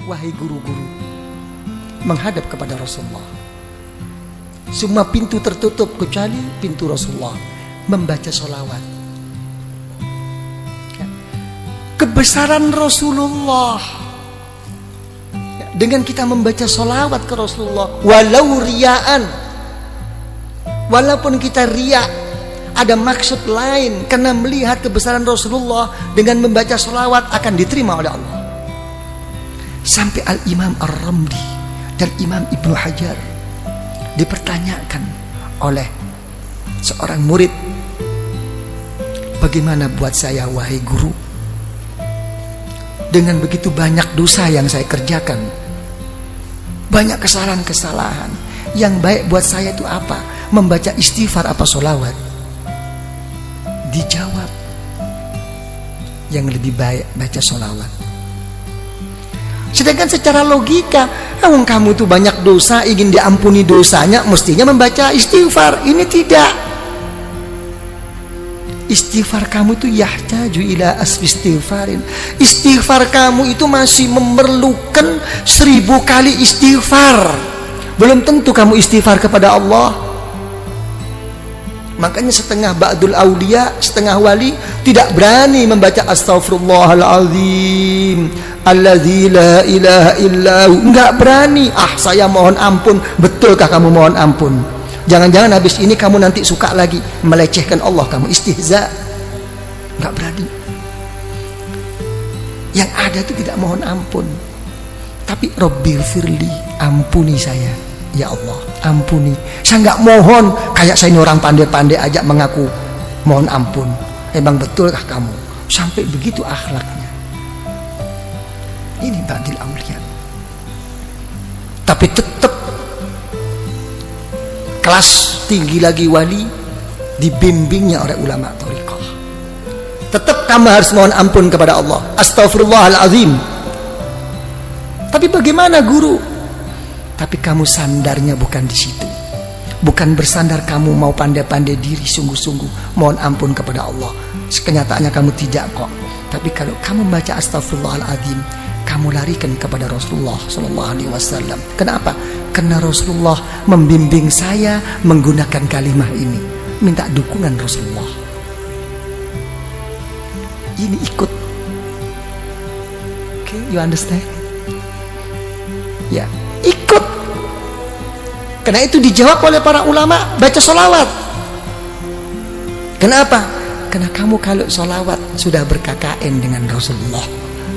wahai guru-guru, menghadap kepada Rasulullah. Semua pintu tertutup kecuali pintu Rasulullah, membaca sholawat. Kebesaran Rasulullah dengan kita membaca sholawat ke Rasulullah, walau riaan, walaupun kita riak, ada maksud lain, karena melihat kebesaran Rasulullah dengan membaca sholawat akan diterima oleh Allah. Sampai Al-Imam Ar-Ramli dan Imam Ibnu Hajar dipertanyakan oleh seorang murid, bagaimana buat saya wahai guru, dengan begitu banyak dosa yang saya kerjakan, banyak kesalahan-kesalahan, yang baik buat saya itu apa? Membaca istighfar apa sholawat? Dijawab, yang lebih baik baca sholawat. Sedangkan secara logika, kamu tuh banyak dosa, ingin diampuni dosanya, mestinya membaca istighfar. Ini tidak. Istighfar kamu itu yahtaju ila asfi istighfarin. Istighfar kamu itu masih memerlukan 1000 kali istighfar. Belum tentu kamu istighfar kepada Allah. Makanya setengah ba'dul aulia, setengah wali tidak berani membaca astaghfirullahaladzim alladzi la ilaha illahu. Enggak berani. Saya mohon ampun. Betulkah kamu mohon ampun? Jangan-jangan habis ini kamu nanti suka lagi melecehkan Allah, kamu istihza. Enggak berani. Yang ada itu tidak mohon ampun, tapi Rabbighfirli, ampuni saya ya Allah, ampuni. Saya enggak mohon kayak saya ini orang pandai-pandai aja mengaku mohon ampun. Emang betulkah kamu? Sampai begitu akhlaknya. Ini ba'dil auliya. Tapi tetap kelas tinggi lagi wali, dibimbingnya oleh ulama thariqah. Tetap kamu harus mohon ampun kepada Allah, astaghfirullahalazim. Tapi bagaimana guru? Tapi kamu sandarnya bukan di situ. Bukan bersandar kamu mau pandai-pandai diri sungguh-sungguh mohon ampun kepada Allah. Kenyataannya kamu tidak kok. Tapi kalau kamu baca astaghfirullahalazim, kamu larikan kepada Rasulullah SAW. Kenapa? Karena Rasulullah membimbing saya menggunakan kalimah ini. Minta dukungan Rasulullah. Ini ikut. Okay, you understand? Ya, ikut. Karena itu dijawab oleh para ulama, baca sholawat. Kenapa? Karena kamu kalau sholawat sudah berKKN dengan Rasulullah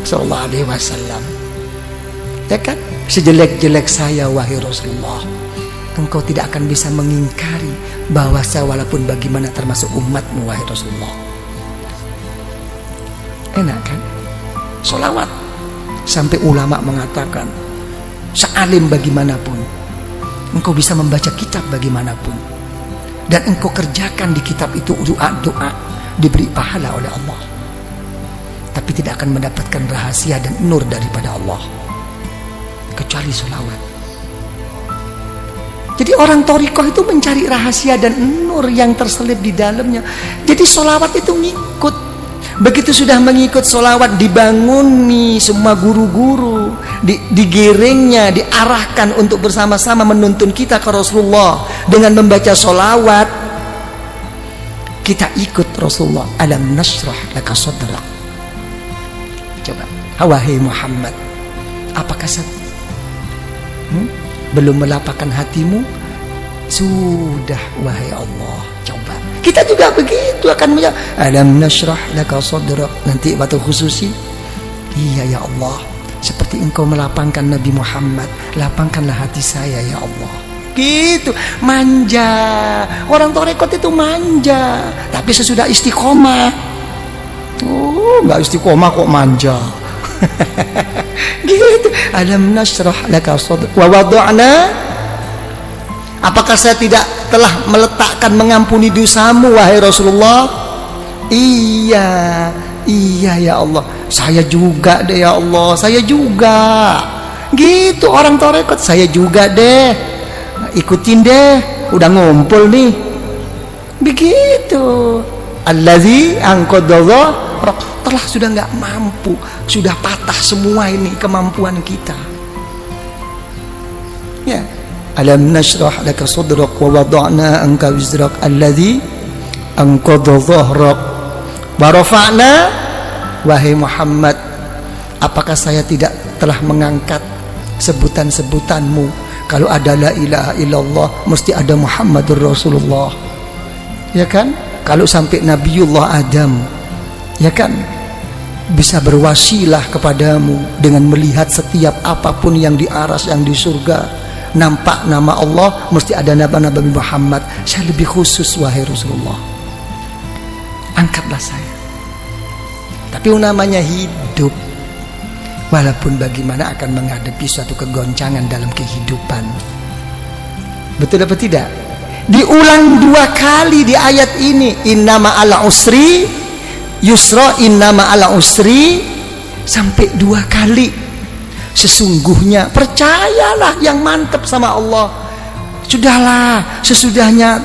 Sallallahu Alaihi Wasallam, ya kan? Sejelek-jelek saya wahai Rasulullah, engkau tidak akan bisa mengingkari bahwa saya walaupun bagaimana termasuk umatmu wahai Rasulullah. Enak kan? Sholawat. Sampai ulama mengatakan, sealim bagaimanapun, engkau bisa membaca kitab bagaimanapun, dan engkau kerjakan di kitab itu doa-doa, diberi pahala oleh Allah, tapi tidak akan mendapatkan rahasia dan nur daripada Allah kecuali sholawat. Jadi orang thariqah itu mencari rahasia dan nur yang terselip di dalamnya. Jadi sholawat itu ngikut. Begitu sudah mengikut sholawat, dibanguni semua guru-guru, digiringnya, diarahkan untuk bersama-sama menuntun kita ke Rasulullah dengan membaca sholawat. Kita ikut Rasulullah. Alam nashrah laka sadrak. Coba, wahai Muhammad, apakah belum melapangkan hatimu? Sudah wahai Allah. Coba kita juga begitu akan menjawab, alam nashrah laka sadrak. Nanti waktu khususi, iya ya Allah, seperti engkau melapangkan Nabi Muhammad, lapangkanlah hati saya ya Allah. Gitu, manja. Orang thariqat itu manja, tapi sesudah istiqomah, nggak istiqomah kok manja. Gitu. Alam nashrah laka sadrak wa wada'na. Apakah saya tidak telah meletakkan mengampuni dosamu wahai Rasulullah? Iya ya Allah. Saya juga deh ya Allah, saya juga. Gitu orang thariqat, saya juga deh. Ikutin deh, udah ngumpul nih. Begitu. Allazi anqadha telah sudah nggak mampu, sudah patah semua ini kemampuan kita. Ya, alam nashrah laka sadrak wa wada'na anka wizrak alladhi anqadha dhahrak wa rafa'na. Wahai Muhammad, apakah saya tidak telah mengangkat sebutan-sebutanmu? Kalau ada la ilaha illallah mesti ada Muhammadur Rasulullah, ya kan? Kalau sampai Nabiullah Adam, ya kan, bisa berwasilah kepadamu dengan melihat setiap apapun yang di aras, yang di surga, nampak nama Allah, mesti ada nama Nabi Muhammad. Saya lebih khusus, wahai Rasulullah, angkatlah saya. Tapi namanya hidup, walaupun bagaimana akan menghadapi suatu kegoncangan dalam kehidupan. Betul apa tidak? Diulang 2 kali di ayat ini, innama ala usri yusra, innama ala usri, sampai 2 kali. Sesungguhnya, percayalah yang mantap sama Allah. Sudahlah, sesudahnya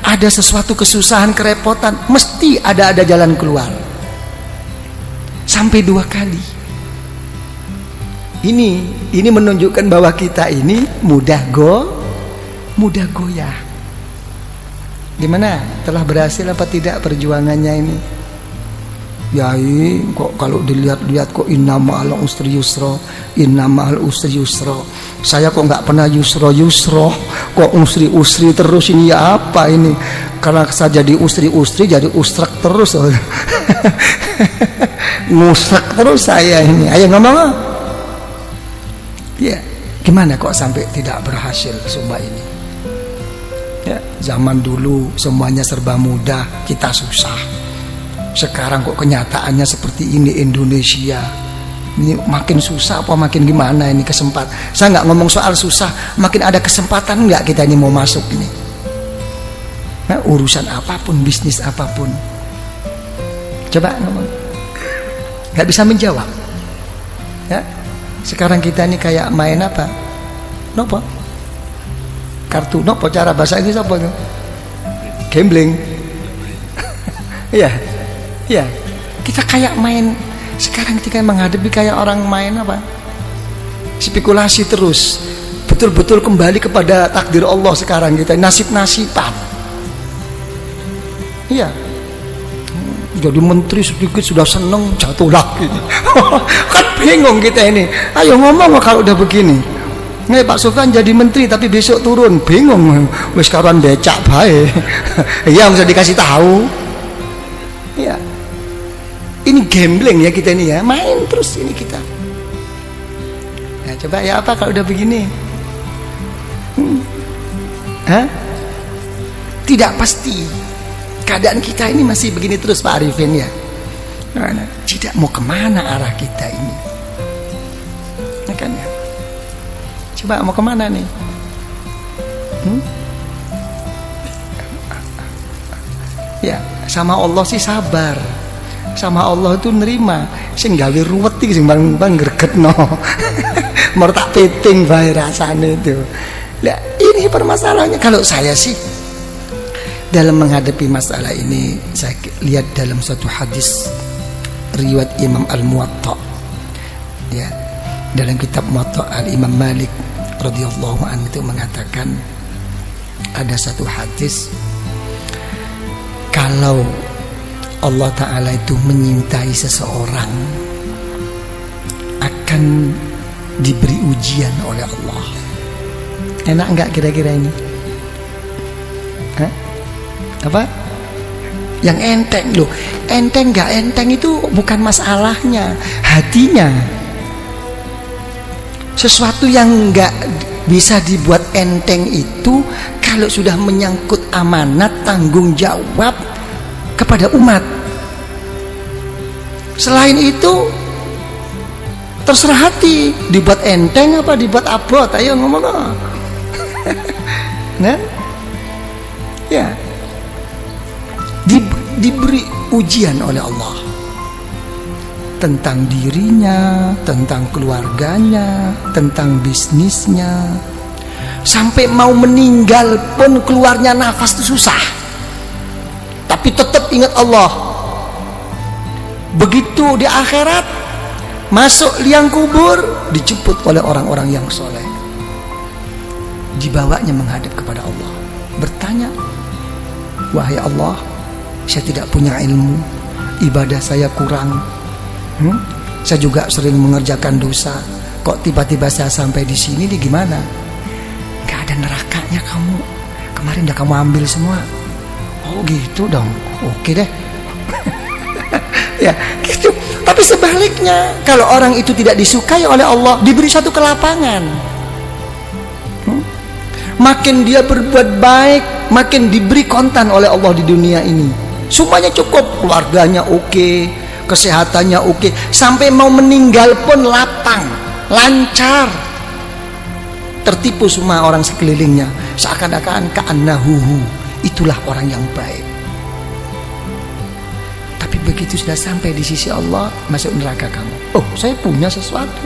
ada sesuatu kesusahan, kerepotan, mesti ada jalan keluar. Sampai 2 kali. Ini menunjukkan bahwa kita ini mudah goyah. Gimana? Telah berhasil apa tidak perjuangannya ini? Yai, kok kalau dilihat-lihat kok innama al usri yusra, innama al usri yusra. Saya kok nggak pernah yusra, kok usri terus ini, ya apa ini? Karena saya jadi usri jadi usrak terus. Ngusrak terus saya ini. Ayo ngomong. Ya, gimana kok sampai tidak berhasil semua ini? Ya, zaman dulu semuanya serba mudah, kita susah. Sekarang kok kenyataannya seperti ini Indonesia. Ini makin susah apa makin gimana ini kesempatan? Saya nggak ngomong soal susah, makin ada kesempatan nggak kita ini mau masuk ini? Nah, urusan apapun, bisnis apapun. Coba ngomong. Nggak bisa menjawab. Ya, sekarang kita ini kayak main apa? Nopo? Kartu nopo, cara bahasa Inggris apa itu? Gambling. Iya. Iya. Kita kayak main sekarang, kita menghadapi kayak orang main apa? Spekulasi terus. Betul-betul kembali kepada takdir Allah sekarang kita, nasib-nasiban. Iya. Jadi menteri sedikit sudah seneng, jatuh lagi. Kan bingung kita ini. Ayo ngomong kalau udah begini. Nih Pak Sofyan jadi menteri tapi besok turun, bingung. Wis karuan becak bae. Iya, bisa dikasih tahu. Iya. Ini gambling ya kita ini ya, main terus ini kita. Nah, coba ya apa kalau udah begini? Hah? Tidak pasti. Keadaan kita ini masih begini terus Pak Arifin ya. Nah, tidak mau kemana arah kita ini? Ya kan ya? Coba mau kemana nih? Ya, sama Allah sih sabar. Sama Allah itu nerima. Sing gawe ruwet iki sing bang gregetno. Mau tak peting bae rasane itu. Lah, ini permasalahannya. Kalau saya sih dalam menghadapi masalah ini, saya lihat dalam suatu hadis riwayat Imam Al-Muwatta, ya, dalam kitab Muwatta Al-Imam Malik radhiyallahu anhu itu mengatakan, ada satu hadis, kalau Allah Ta'ala itu menyintai seseorang, akan diberi ujian oleh Allah. Enak enggak kira-kira ini? Hah? Apa? Yang enteng loh. Enteng gak enteng itu bukan masalahnya, hatinya. Sesuatu yang gak bisa dibuat enteng itu kalau sudah menyangkut amanat, tanggung jawab kepada umat. Selain itu terserah hati, dibuat enteng apa dibuat abot. Ayo ngomong. Nah, ya, diberi ujian oleh Allah tentang dirinya, tentang keluarganya, tentang bisnisnya, sampai mau meninggal pun keluarnya nafas itu susah, tapi tetap ingat Allah. Begitu di akhirat, masuk liang kubur, dijemput oleh orang-orang yang soleh, dibawanya menghadap kepada Allah, bertanya, wahai Allah, saya tidak punya ilmu, ibadah saya kurang, saya juga sering mengerjakan dosa, kok tiba-tiba saya sampai di sini, di gimana? Gak ada nerakanya kamu, kemarin udah kamu ambil semua. Oh gitu dong, oke deh. Ya gitu. Tapi sebaliknya, kalau orang itu tidak disukai oleh Allah, diberi satu kelapangan, makin dia berbuat baik, makin diberi kontan oleh Allah di dunia ini. Semuanya cukup, keluarganya oke, kesehatannya oke, sampai mau meninggal pun lapang, lancar, tertipu semua orang sekelilingnya, seakan-akan ka'annahuhu, itulah orang yang baik. Tapi begitu sudah sampai di sisi Allah, masuk neraka kamu. Oh, saya punya sesuatu,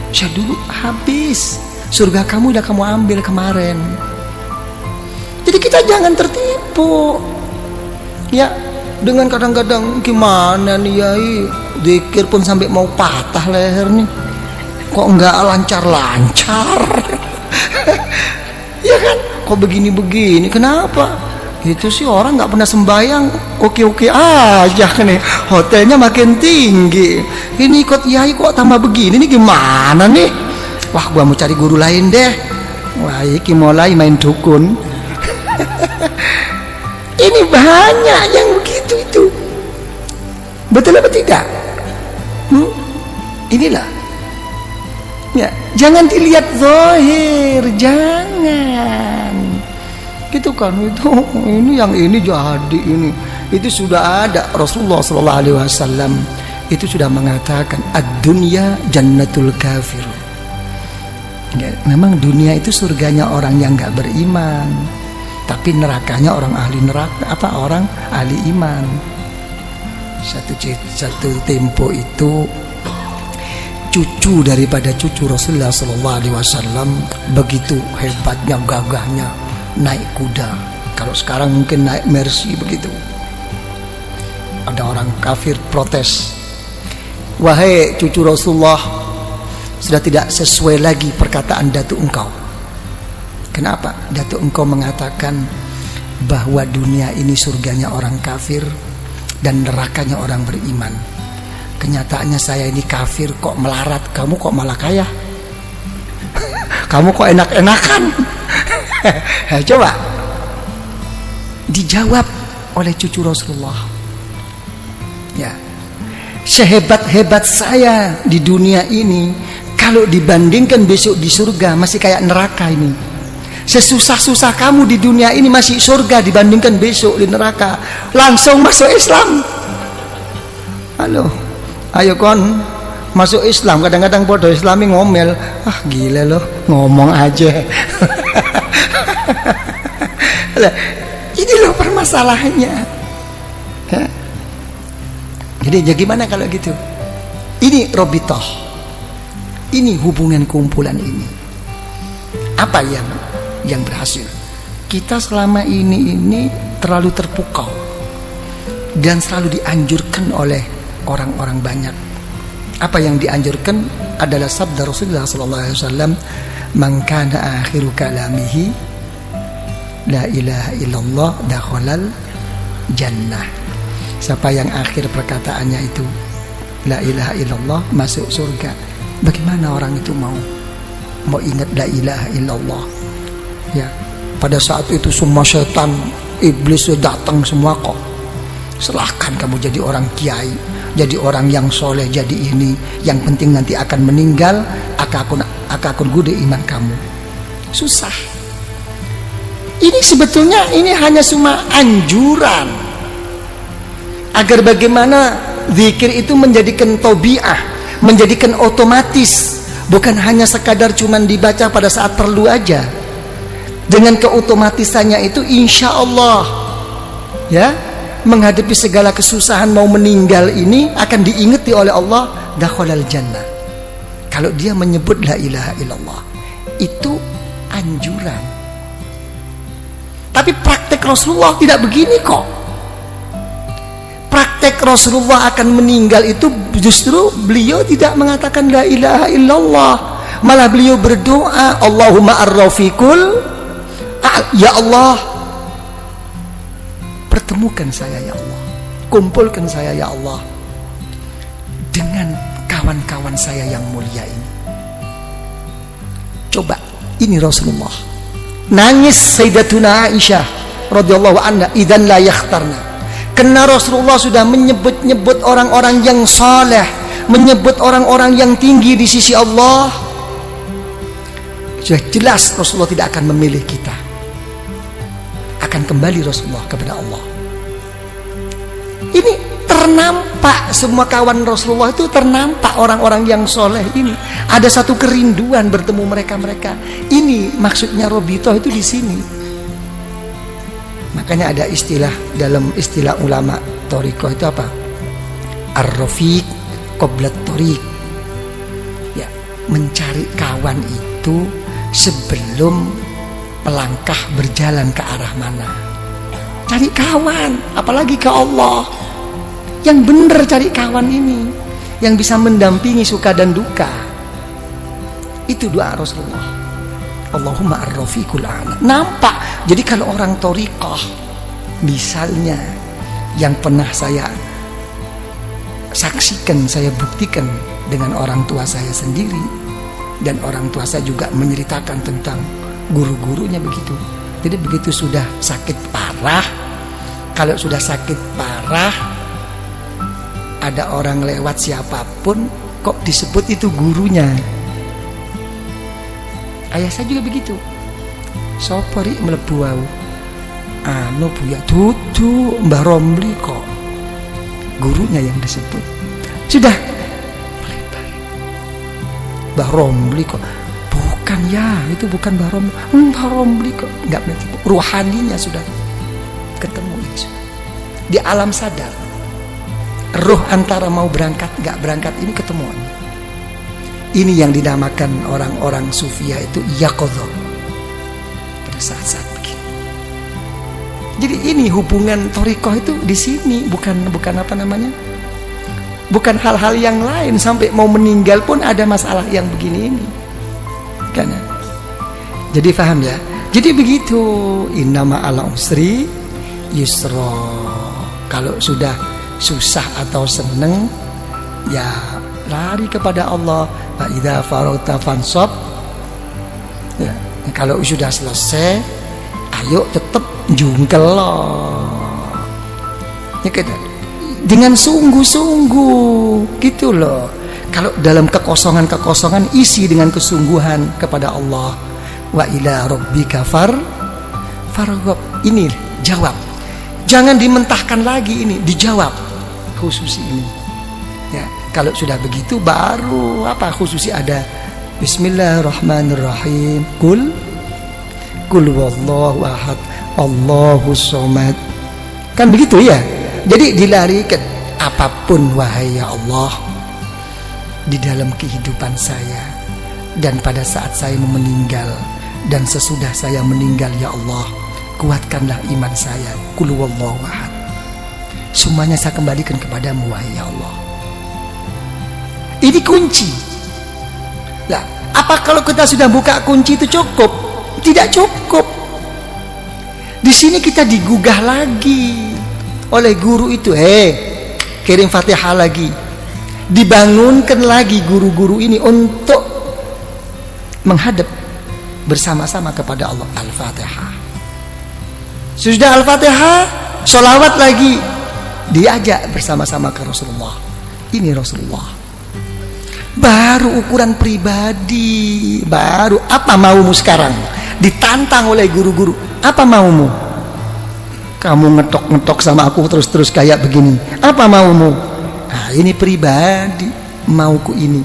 saya dulu habis, surga kamu udah kamu ambil kemarin. Jadi kita jangan tertipu ya, dengan kadang-kadang gimana nih yai, zikir pun sampai mau patah leher nih, kok enggak lancar-lancar. Ya kan, kok begini-begini, kenapa? Itu sih orang nggak pernah sembahyang, oke-oke aja nih, hotelnya makin tinggi, ini ikut yai kok tambah begini nih, gimana nih? Wah, gua mau cari guru lain deh. Wah, iki mulai main dukun. Ini banyak yang begitu itu. Betul apa tidak? Inilah. Ya, jangan dilihat zahir, jangan. Gitu kan, itu ini yang ini jadi ini. Itu sudah ada, Rasulullah sallallahu alaihi wasallam itu sudah mengatakan ad-dunya jannatul kafir. Ya, memang dunia itu surganya orang yang nggak beriman, tapi nerakanya orang ahli neraka, orang ahli iman. Satu tempo itu cucu daripada cucu Rasulullah Sallallahu Alaihi Wasallam begitu hebatnya, gagahnya, naik kuda. Kalau sekarang mungkin naik Mercy begitu. Ada orang kafir protes, wahai cucu Rasulullah, sudah tidak sesuai lagi perkataan datuk engkau. Kenapa? Datuk engkau mengatakan bahwa dunia ini surganya orang kafir dan nerakanya orang beriman. Kenyataannya saya ini kafir kok melarat, kamu kok malah kaya. Kamu kok enak-enakan. Coba dijawab oleh cucu Rasulullah. Ya, sehebat-hebat saya di dunia ini, kalau dibandingkan besok di surga masih kayak neraka ini. Sesusah-susah kamu di dunia ini masih surga dibandingkan besok di neraka. Langsung masuk Islam. Halo, ayo kon masuk Islam. Kadang-kadang bodoh Islami ngomel, ah gila loh, ngomong aja. Ini loh permasalahannya. Jadi gimana kalau gitu? Ini robitoh, ini hubungan kumpulan ini. Apa yang berhasil? Kita selama ini terlalu terpukau dan selalu dianjurkan oleh orang-orang banyak. Apa yang dianjurkan adalah sabda Rasulullah SAW, man kana akhiru kalamihi la ilaha illallah dakhalal jannah. Siapa yang akhir perkataannya itu la ilaha illallah, masuk surga. Bagaimana orang itu mau ingat la ilaha illallah? Ya, pada saat itu semua setan, iblis datang semua kok. Silahkan kamu jadi orang kiai, jadi orang yang soleh, jadi ini. Yang penting nanti akan meninggal, akakun gude iman kamu. Susah. Ini sebetulnya ini hanya cuma anjuran agar bagaimana zikir itu menjadikan tabiah, menjadikan otomatis, bukan hanya sekadar cuman dibaca pada saat perlu aja. Dengan keotomatisannya itu insya Allah ya, menghadapi segala kesusahan mau meninggal ini akan diingati oleh Allah, dakhalal jannah. Kalau dia menyebut la ilaha illallah, itu anjuran. Tapi praktek Rasulullah tidak begini kok. Praktek praktek Rasulullah akan meninggal itu justru beliau tidak mengatakan la ilaha illallah, malah beliau berdoa, Allahumma ar-rafiqul, ya Allah, pertemukan saya ya Allah, kumpulkan saya ya Allah dengan kawan-kawan saya yang mulia ini. Coba, ini Rasulullah. Nangis Sayyidatuna Aisyah radhiyallahu anha, idzan la yakhtarna. Karena Rasulullah sudah menyebut-nyebut orang-orang yang saleh, menyebut orang-orang yang tinggi di sisi Allah. Sudah jelas Rasulullah tidak akan memilih kita. Akan kembali Rasulullah kepada Allah. Ini ternampak, semua kawan Rasulullah itu ternampak orang-orang yang soleh ini. Ada satu kerinduan bertemu mereka-mereka. Ini maksudnya Robito itu di sini. Makanya ada istilah, dalam istilah ulama Thariqah itu apa? Ar-rafiq qablat thariq. Ya, mencari kawan itu sebelum melangkah berjalan ke arah mana. Cari kawan, apalagi ke Allah. Yang benar cari kawan ini, yang bisa mendampingi suka dan duka. Itu doa Rasulullah. Allahumma ar-rafiqul a'la. Nampak. Jadi kalau orang thariqah, misalnya yang pernah saya saksikan, saya buktikan dengan orang tua saya sendiri, dan orang tua saya juga menceritakan tentang guru-gurunya begitu. Jadi begitu sudah sakit parah, kalau sudah sakit parah, ada orang lewat siapapun kok disebut itu gurunya. Ayah saya juga begitu. Sopori melebu wau. Anu buya tutu Mbah Romli kok. Gurunya yang disebut. Sudah melebar. Mbah Romli kok. Bukan ya, itu bukan Mbah Romli. Mbah Romli kok. Enggak berarti. Ruhaninya sudah ketemu itu. Di alam sadar. Ruh antara mau berangkat enggak berangkat ini ketemuan. Ini yang dinamakan orang-orang sufia itu yaqadha. Pada saat-saat begini. Jadi ini hubungan thariqah itu di sini, bukan apa namanya? Bukan hal-hal yang lain, sampai mau meninggal pun ada masalah yang begini ini. Karena jadi paham ya? Jadi begitu, innama ala usri yusra. Kalau sudah susah atau seneng, ya lari kepada Allah. Fa idza faragta fansab. Ya, kalau sudah selesai, ayo tetap jungkel loh. Ya kita dengan sungguh-sungguh gitu loh. Kalau dalam kekosongan isi dengan kesungguhan kepada Allah. Wa ila rabbika farghab. Ini jawab. Jangan dimentahkan lagi, ini dijawab khusus ini. Ya, kalau sudah begitu baru apa khususi ada Bismillahirrahmanirrahim. Kul wallahu ahad, Allahus somad. Kan begitu ya. Jadi dilarikan apapun wahai ya Allah di dalam kehidupan saya dan pada saat saya meninggal dan sesudah saya meninggal ya Allah, kuatkanlah iman saya. Kul wallahu ahad. Semuanya saya kembalikan kepadamu wahai ya Allah. Ini kunci. Lah, apa kalau kita sudah buka kunci itu cukup? Tidak cukup. Di sini kita digugah lagi oleh guru itu. Kirim Fatihah lagi. Dibangunkan lagi guru-guru ini untuk menghadap bersama-sama kepada Allah. Al-Fatihah. Sudah Al-Fatihah, sholawat lagi. Diajak bersama-sama ke Rasulullah. Ini Rasulullah. Baru ukuran pribadi. Baru apa maumu sekarang? Ditantang oleh guru-guru. Apa maumu? Kamu ngetok-ngetok sama aku terus-terus kayak begini. Apa maumu? Nah, ini pribadi. Mauku ini.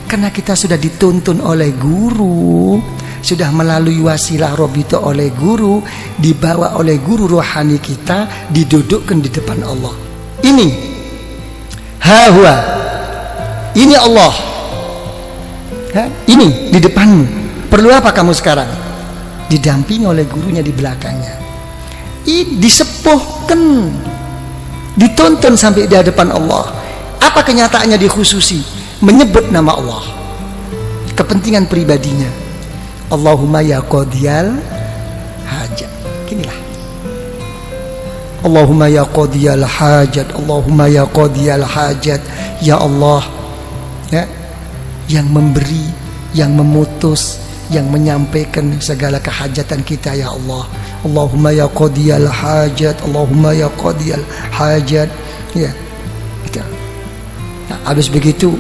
Karena kita sudah dituntun oleh guru, sudah melalui wasilah Robito oleh guru, dibawa oleh guru rohani kita, didudukkan di depan Allah. Ini hawa. Ini Allah. Ini di depanmu. Perlu apa kamu sekarang? Didampingi oleh gurunya di belakangnya. Ini disepuhkan. Ditonton sampai di hadapan Allah. Apa kenyataannya dikhususi? Menyebut nama Allah, kepentingan pribadinya. Allahumma ya qadiyal hajat. Ginilah, Allahumma ya qadiyal hajat, Allahumma ya qadiyal hajat. Ya Allah, ya, yang memberi, yang memutus, yang menyampaikan segala kehajatan kita, ya Allah. Allahumma ya qadiyal hajat, Allahumma ya qadiyal hajat. Ya, kita. Nah, habis begitu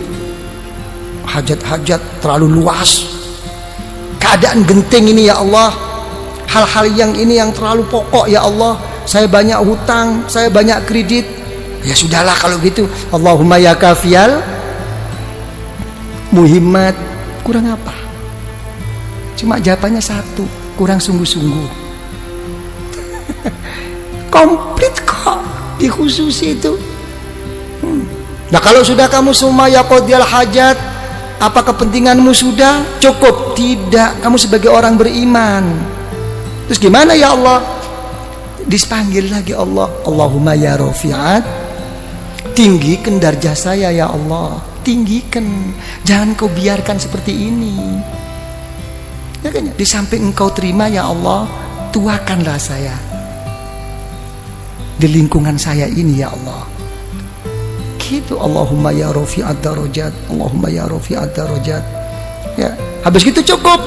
hajat-hajat terlalu luas, keadaan genting ini, ya Allah, hal-hal yang ini yang terlalu pokok, ya Allah. Saya banyak hutang, saya banyak kredit. Ya sudahlah kalau gitu. Allahumma ya kafiyal muhimmat. Kurang apa? Cuma jawabannya satu, kurang sungguh-sungguh. Komplit kok dikhususi itu. Nah kalau sudah kamu semua ya qadiyal hajat, apa kepentinganmu sudah cukup? Tidak, kamu sebagai orang beriman. Terus gimana ya Allah? Dipanggil lagi Allah. Allahumma ya rafi'at, tinggikan darjah saya ya Allah, tinggikan, jangan kau biarkan seperti ini. Ya kan? Di samping engkau terima ya Allah, tuakanlah saya di lingkungan saya ini ya Allah. Gitu. Allahumma ya rafi'at darajat, Allahumma ya rafi'at darajat. Ya, habis gitu cukup?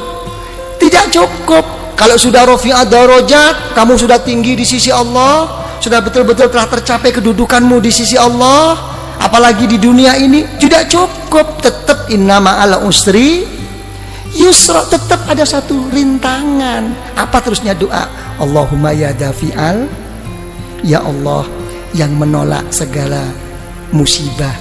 Tidak cukup. Kalau sudah rafi'at darajat, kamu sudah tinggi di sisi Allah, sudah betul-betul telah tercapai kedudukanmu di sisi Allah, apalagi di dunia ini, tidak cukup. Tetap innama ala usri yusra, tetap ada satu rintangan. Apa terusnya doa? Allahumma ya dafi'al, ya Allah yang menolak segala musibah.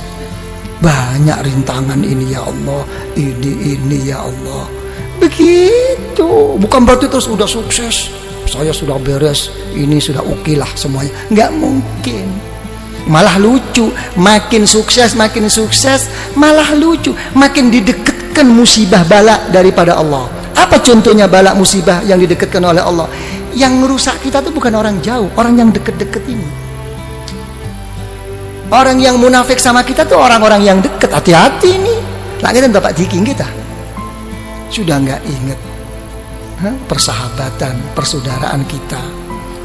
Banyak rintangan ini ya Allah, ini ya Allah. Begitu. Bukan berarti terus udah sukses, saya sudah beres, ini sudah oke lah semuanya. Nggak mungkin. Malah lucu, makin sukses malah lucu, makin didekatkan musibah bala daripada Allah. Apa contohnya bala musibah yang didekatkan oleh Allah? Yang merusak kita itu bukan orang jauh, orang yang deket-deket ini. Orang yang munafik sama kita tuh orang-orang yang deket. Hati-hati nih, lagi dan bapak diking kita sudah nggak inget persahabatan, persaudaraan kita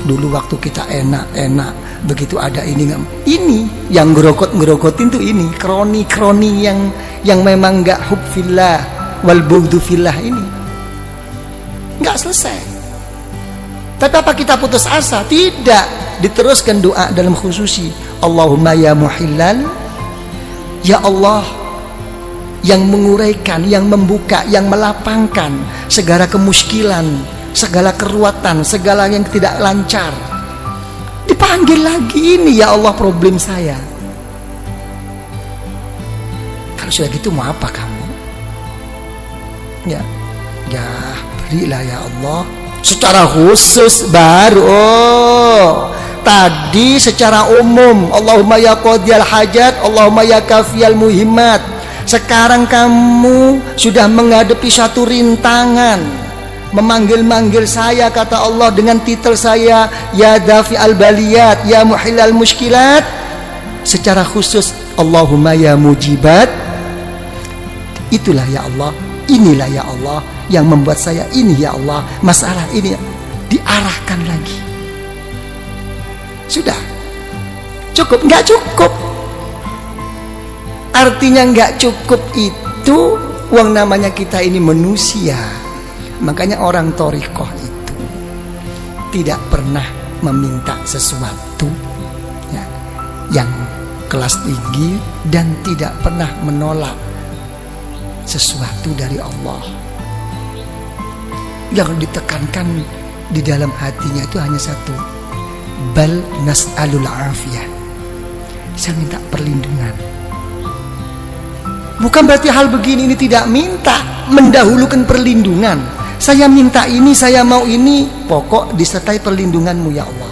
dulu waktu kita enak-enak. Begitu ada ini yang ngerokot-ngerokotin tuh ini kroni-kroni yang memang nggak hub fillah wal bughdu fillah, ini nggak selesai. Tapi apa kita putus asa? Tidak, diteruskan doa dalam khususi. Allahumma ya muhillal, ya Allah yang menguraikan, yang membuka, yang melapangkan segala kemuskilan, segala keruatan, segala yang tidak lancar. Dipanggil lagi ini, ya Allah problem saya. Kalau sudah gitu mau apa kamu? Ya berilah ya Allah. Secara khusus baru. Tadi secara umum Allahumma ya qadiyal hajat, Allahumma ya kafiyal muhimmat. Sekarang kamu sudah menghadapi satu rintangan, memanggil-manggil saya, kata Allah dengan titel saya ya dafi al baliyat, ya muhilal muskilat. Secara khusus Allahumma ya mujibat. Itulah ya Allah, inilah ya Allah yang membuat saya ini ya Allah, masalah ini diarahkan lagi. Sudah cukup? Nggak cukup. Artinya nggak cukup itu uang, namanya kita ini manusia. Makanya orang thariqah itu tidak pernah meminta sesuatu ya, yang kelas tinggi, dan tidak pernah menolak sesuatu dari Allah. Yang ditekankan di dalam hatinya itu hanya satu, bal nas'alul afiyah, saya minta perlindungan. Bukan berarti hal begini ini tidak minta, mendahulukan perlindungan. Saya minta ini, saya mau ini, pokok disertai perlindunganmu ya Allah.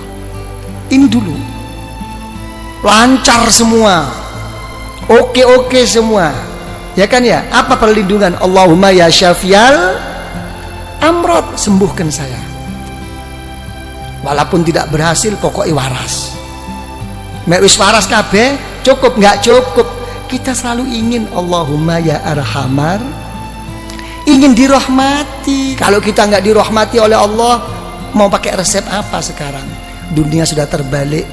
Ini dulu lancar semua, oke semua, ya kan ya. Apa perlindungan? Allahumma ya syafial amrod, sembuhkan saya. Walaupun tidak berhasil, pokoknya waras. Mek wis waras kabeh, cukup nggak cukup. Kita selalu ingin Allahumma ya arhamar, ingin dirahmati. Kalau kita nggak dirahmati oleh Allah, mau pakai resep apa sekarang? Dunia sudah terbalik.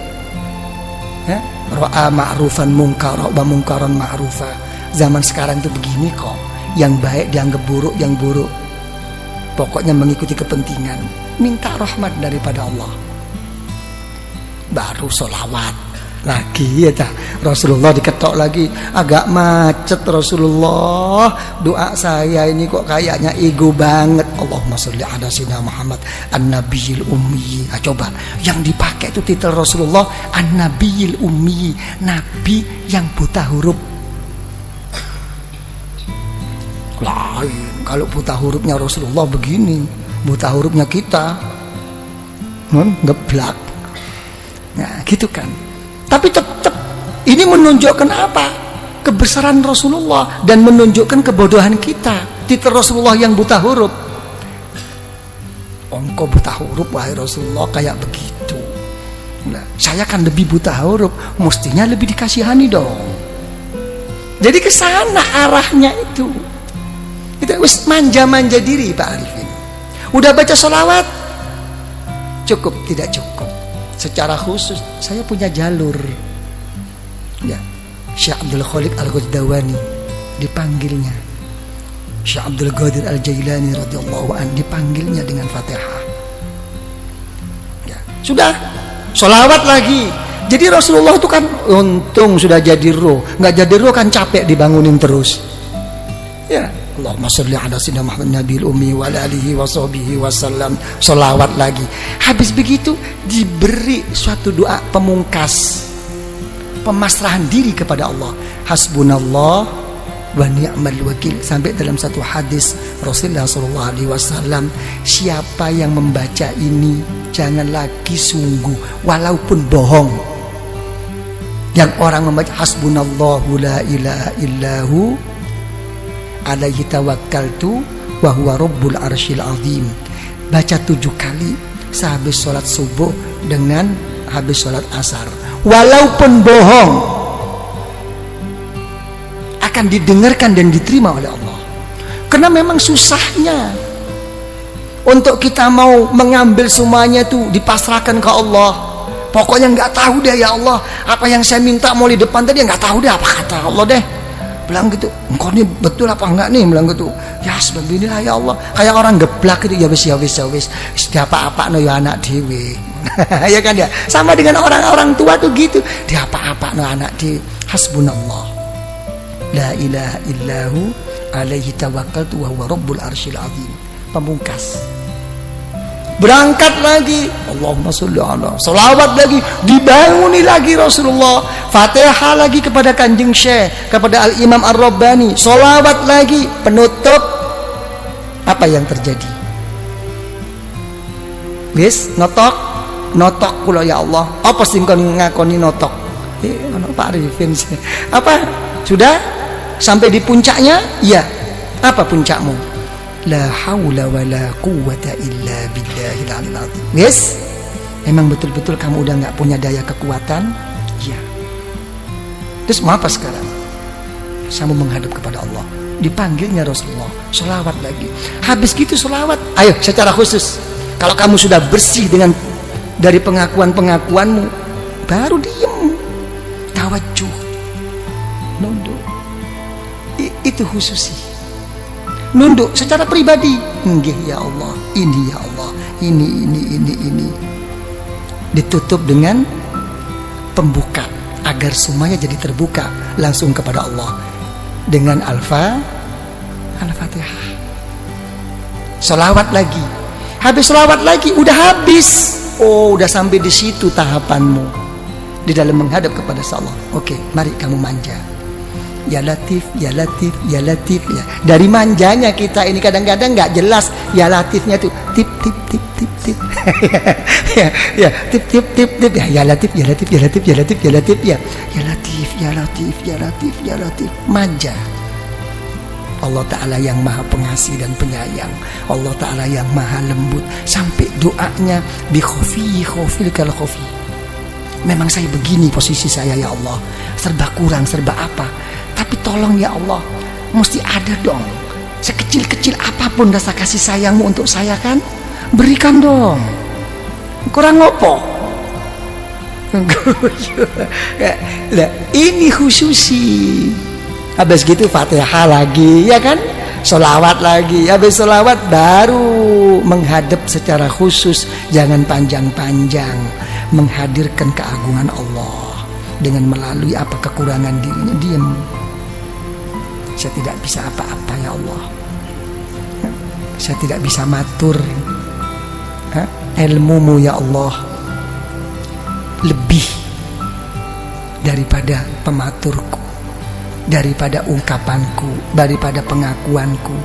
Ra'a ma'rufan munkar wa munkaran ma'rufa. Zaman sekarang itu begini kok. Yang baik dianggap buruk, yang buruk pokoknya mengikuti kepentingan. Minta rahmat daripada Allah, baru sholawat lagi ya ta. Rasulullah diketok lagi, agak macet Rasulullah. Doa saya ini kok kayaknya ego banget. Allahumma sholli ala sayyidina Muhammad an-nabiyil ummi. Coba yang dipakai itu titel Rasulullah an-nabiyil ummi, nabi yang buta huruf. Lain kalau buta hurufnya Rasulullah begini, buta hurufnya kita ngeblak. Nah gitu kan. Tapi tetap ini menunjukkan apa? Kebesaran Rasulullah dan menunjukkan kebodohan kita. Titel Rasulullah yang buta huruf. Engkau buta huruf wahai Rasulullah kayak begitu. Nah, saya kan lebih buta huruf, mestinya lebih dikasihani dong. Jadi ke sana arahnya itu. Kita wis manja-manja diri Pak Arifin. Udah baca sholawat? Cukup, tidak cukup. Secara khusus saya punya jalur ya. Syekh Abdul Khaliq Al-Ghazdawani dipanggilnya, Syekh Abdul Qadir Al-Jailani radhiyallahu anhu dipanggilnya dengan Fatihah ya. Sudah sholawat lagi. Jadi Rasulullah itu kan untung sudah jadi roh. Nggak jadi roh kan capek dibangunin terus ya. Allahumma sholli ala sayyidina Muhammad nabiyil ummi wa ala alihi wa sahbihi wasallam. Sholawat lagi. Habis begitu diberi suatu doa pemungkas, pemasrahan diri kepada Allah. Hasbunallah wa ni'mal wakil. Sampai dalam satu hadis Rasulullah SAW, siapa yang membaca ini jangan lagi sungguh walaupun bohong. Yang orang membaca hasbunallahu la ilaha illahu alaihi tawakkaltu wa huwa rabbul arsyil azim. Baca 7 kali sehabis sholat subuh dengan habis sholat asar. Walaupun bohong akan didengarkan dan diterima oleh Allah. Karena memang susahnya untuk kita mau mengambil semuanya itu dipasrahkan ke Allah. Pokoknya nggak tahu deh ya Allah, apa yang saya minta mau di depan tadi nggak tahu deh apa kata Allah deh. Bilang gitu, engkau ini betul apa enggak nih? Bilang gitu, ya sebab inilah ya Allah. Kayak orang geblak gitu, ya wis. Dia apa-apa no ya anak dewe. Ya kan ya. Sama dengan orang-orang tua tuh gitu. Dia apa-apa no anak dewe. Hasbunallah. La ilaha illahu alaihi tawakkaltu wa huwa rabbul arsyil azim. Pemungkas. Berangkat lagi, Allahumma sholli ala, sholawat lagi, dibanguni lagi Rasulullah, Fatihah lagi kepada Kanjeng Syekh, kepada Al-Imam Ar-Rabbani, sholawat lagi, penutup. Apa yang terjadi? Wis notok kula ya Allah. Apa sing kon ngakoni notok? Ono Pak Arifin. Apa? Sudah sampai di puncaknya? Iya. Apa puncakmu? La haula wa la quwwata illa billahil aliyil azim. Yes? Memang betul-betul kamu udah gak punya daya kekuatan? Iya. Terus mau apa sekarang? Kamu menghadap kepada Allah. Dipanggilnya Rasulullah, sholawat lagi. Habis gitu sholawat, ayo secara khusus. Kalau kamu sudah bersih dengan dari pengakuan-pengakuanmu, baru diem, tawajuh, nunduk. Itu khususi. Nunduk secara pribadi. Nggih ya Allah, ini ya Allah, ini. Ditutup dengan pembuka agar semuanya jadi terbuka langsung kepada Allah dengan Al-Fatihah. Sholawat lagi. Habis sholawat lagi, udah habis. Oh, udah sampai di situ tahapanmu di dalam menghadap kepada Allah. Oke, mari kamu manja. Ya Latif, ya Latif, ya Latif ya. Dari manjanya kita ini kadang-kadang nggak jelas ya Latifnya tuh tip tip tip tip tip. ya tip tip tip tip ya Latif, ya Latif, ya Latif, ya Latif, ya Latif ya. Ya Latif, ya Latif, ya Latif, ya Latif. Manja. Allah Ta'ala yang maha pengasih dan penyayang. Allah Ta'ala yang maha lembut. Sampai doanya bi khofil kal khofi. memang saya begini posisi saya ya Allah, serba kurang, serba apa, tapi tolong ya Allah, mesti ada dong, sekecil-kecil apapun rasa kasih sayangmu untuk saya kan, berikan dong, kurang ngopo. Nah, ini khususi. Habis gitu Fatihah lagi, ya kan, sholawat lagi, habis sholawat baru menghadap secara khusus, jangan panjang-panjang, menghadirkan keagungan Allah dengan melalui apa kekurangan dirinya. Diam, saya tidak bisa apa-apa ya Allah, saya tidak bisa matur, ilmumu ya Allah lebih daripada pematurku, daripada ungkapanku, daripada pengakuanku.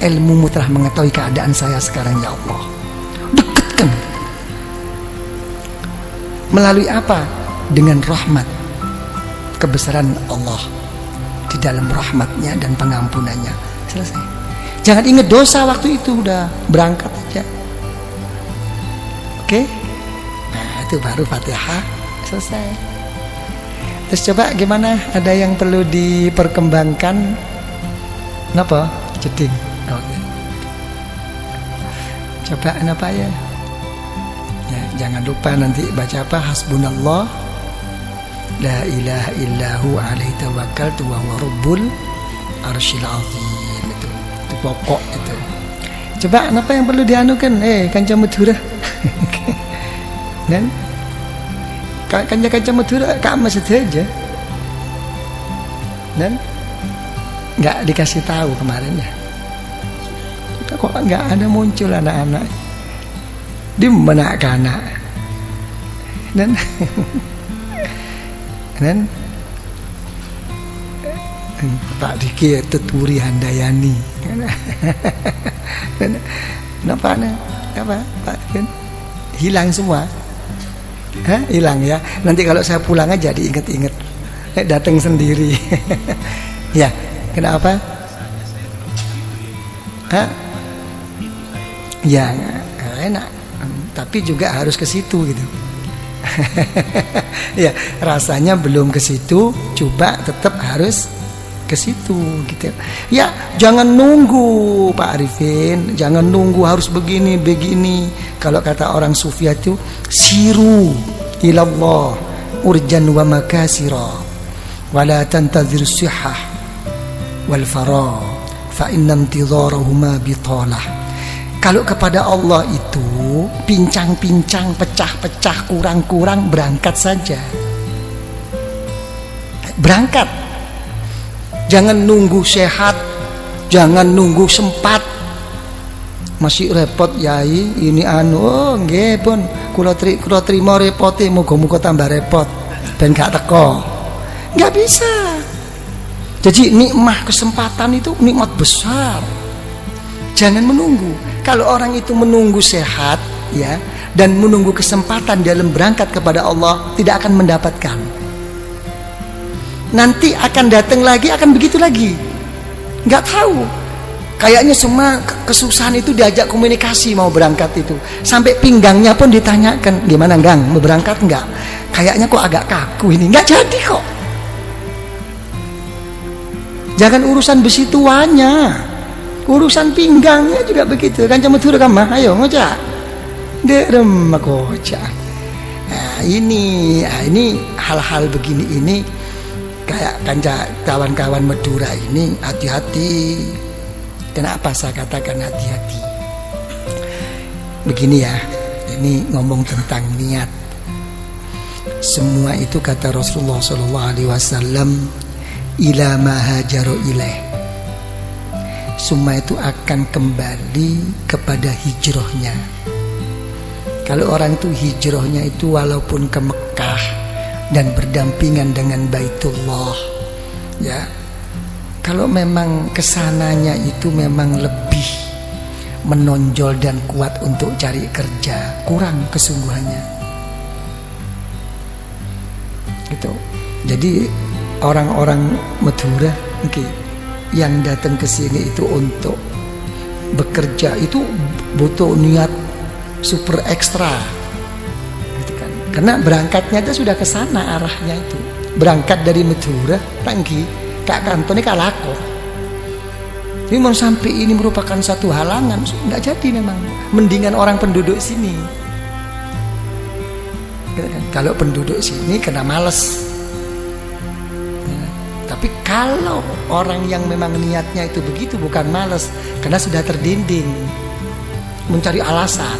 Ilmumu telah mengetahui keadaan saya sekarang ya Allah. Dekatkan. Melalui apa? Dengan rahmat, kebesaran Allah di dalam rahmatnya dan pengampunannya. Selesai. Jangan ingat dosa waktu itu, udah berangkat aja. Oke? Nah, itu baru Fatihah selesai. Terus coba gimana? Ada yang perlu diperkembangkan? Kenapa? Jeding. Oke. Coba kenapa ya? Ya, jangan lupa nanti baca apa? Hasbunallah, la ilaha illahu alaihi tawakkaltu wa huwa rabbul arsyil azim. Itu pokok itu. Coba kenapa yang perlu dianukan? Kanca Madura. Dan kanca Madura kamu saja, dan nggak dikasih tahu kemarin ya, kok nggak ada muncul anak-anak di mana kana, dan Pak Diki Tuturi Handayani, kenapa Pak hilang semua? Hilang ya. Nanti kalau saya pulang aja diinget-inget, datang sendiri. Ya, kenapa? Ya enak, tapi juga harus ke situ gitu. Ya, rasanya belum ke situ, coba tetap harus ke situ gitu. Ya, jangan nunggu Pak Arifin, jangan nunggu harus begini. Kalau kata orang sufi itu, siru ilallah urjan wa makasira wala tantazir sihah wal farah fa inna intidharahuma bitalah. Kalau kepada Allah itu pincang-pincang, pecah-pecah, kurang-kurang, berangkat saja. Berangkat. Jangan nunggu sehat, jangan nunggu sempat. Masih repot yai, ini nggih pun kula trimo repote, muga-muga tambah repot ben gak teko. Enggak bisa. Jadi nikmat kesempatan itu nikmat besar. Jangan menunggu. Kalau orang itu menunggu sehat ya, dan menunggu kesempatan dalam berangkat kepada Allah, tidak akan mendapatkan. Nanti akan datang lagi, akan begitu lagi. Enggak tahu. Kayaknya semua kesusahan itu diajak komunikasi mau berangkat itu. Sampai pinggangnya pun ditanyakan, gimana Gang, mau berangkat enggak? Kayaknya kok agak kaku ini, enggak jadi kok. Jangan urusan besi tuanya, urusan pinggangnya juga begitu. Kanca Madura kamah, ayo ngocak. Derem ngocak. Nah, ini hal-hal begini ini kayak kanca kawan-kawan Madura ini hati-hati. Kenapa saya katakan hati-hati? Begini ya, ini ngomong tentang niat. Semua itu kata Rasulullah SAW, ila ma hajaru ilaih. Semua itu akan kembali kepada hijrahnya. Kalau orang itu hijrahnya itu walaupun ke Mekah dan berdampingan dengan Baitullah, ya. Kalau memang kesananya itu memang lebih menonjol dan kuat untuk cari kerja, kurang kesungguhannya. Gitu. Jadi orang-orang Madura yang datang ke sini itu untuk bekerja itu butuh niat super ekstra. Gitu kan. Karena berangkatnya itu sudah ke sana arahnya itu. Berangkat dari Madura, Tangki, Kak Kantone Kalako. Ini mau sampai ini merupakan satu halangan, nggak jadi memang. Mendingan orang penduduk sini. Kalau penduduk sini kena males. Tapi kalau orang yang memang niatnya itu begitu, bukan males, karena sudah terdinding, mencari alasan.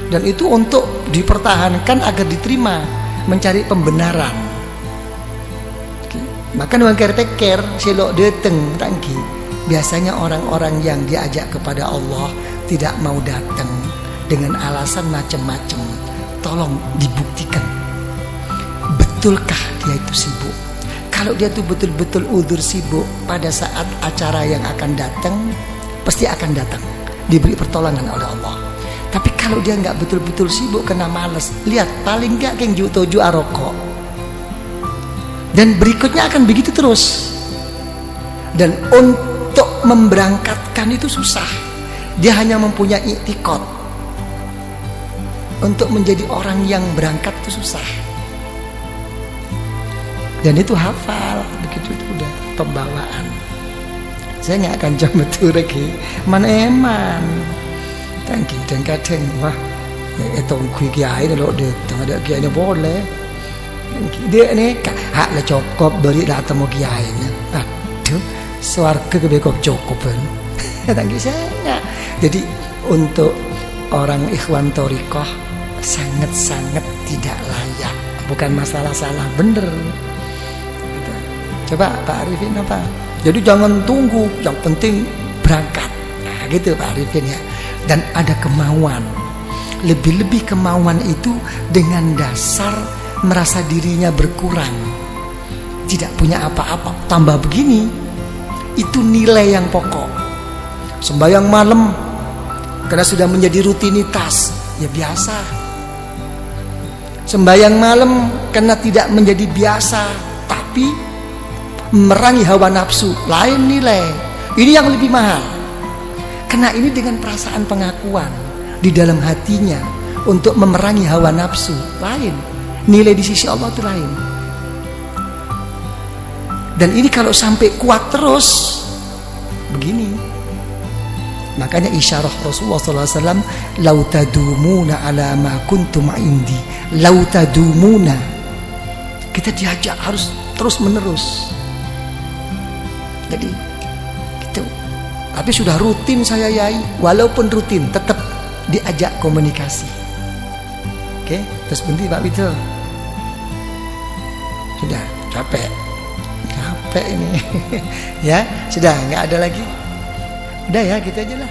Dan itu untuk dipertahankan agar diterima, mencari pembenaran. Maka nuang kerteker selok dateng Tangki. Biasanya orang-orang yang diajak kepada Allah tidak mau datang dengan alasan macam-macam. Tolong dibuktikan, betulkah dia itu sibuk? Kalau dia itu betul-betul udzur sibuk, pada saat acara yang akan datang, pasti akan datang, diberi pertolongan oleh Allah. Tapi kalau dia nggak betul-betul sibuk, kena males, lihat paling nggak keng toju aroko. Dan berikutnya akan begitu terus. Dan untuk memberangkatkan itu susah. Dia hanya mempunyai i'tikad. Untuk menjadi orang yang berangkat itu susah. Dan itu hafal, begitu itu udah pembawaan. Saya nggak akan coba tuh lagi, mana eman. Tangki dan kadang wah, itu kiai ini loh dia, ada kiai ini boleh. Dia ni hak lah cukup beri lah temu kiai ni. Aduh, swarga kebekop cukup kan. Tangki saya nggak. Jadi untuk orang ikhwan thariqah sangat-sangat tidak layak. Bukan masalah salah, bener. Coba Pak Arifin apa? Jadi jangan tunggu, yang penting berangkat. Nah, gitu Pak Arifin ya. Dan ada kemauan. Lebih-lebih kemauan itu dengan dasar merasa dirinya berkurang, tidak punya apa-apa, tambah begini. Itu nilai yang pokok. Sembahyang malam karena sudah menjadi rutinitas, ya biasa. Sembahyang malam karena tidak menjadi biasa, tapi memerangi hawa nafsu, lain nilai. Ini yang lebih mahal. Karena ini dengan perasaan pengakuan di dalam hatinya untuk memerangi hawa nafsu, lain. Nilai di sisi Allah itu lain. Dan ini kalau sampai kuat terus begini. Makanya isyarah Rasulullah SAW, lau tadumuna ala ma kuntum indi, lau tadumuna. Kita diajak harus terus menerus. Jadi gitu. Tapi sudah rutin saya yai, walaupun rutin tetap diajak komunikasi. Oke, terus berhenti Pak Wito. Sudah capek ini. Ya sudah nggak ada lagi. Udah ya gitu aja lah.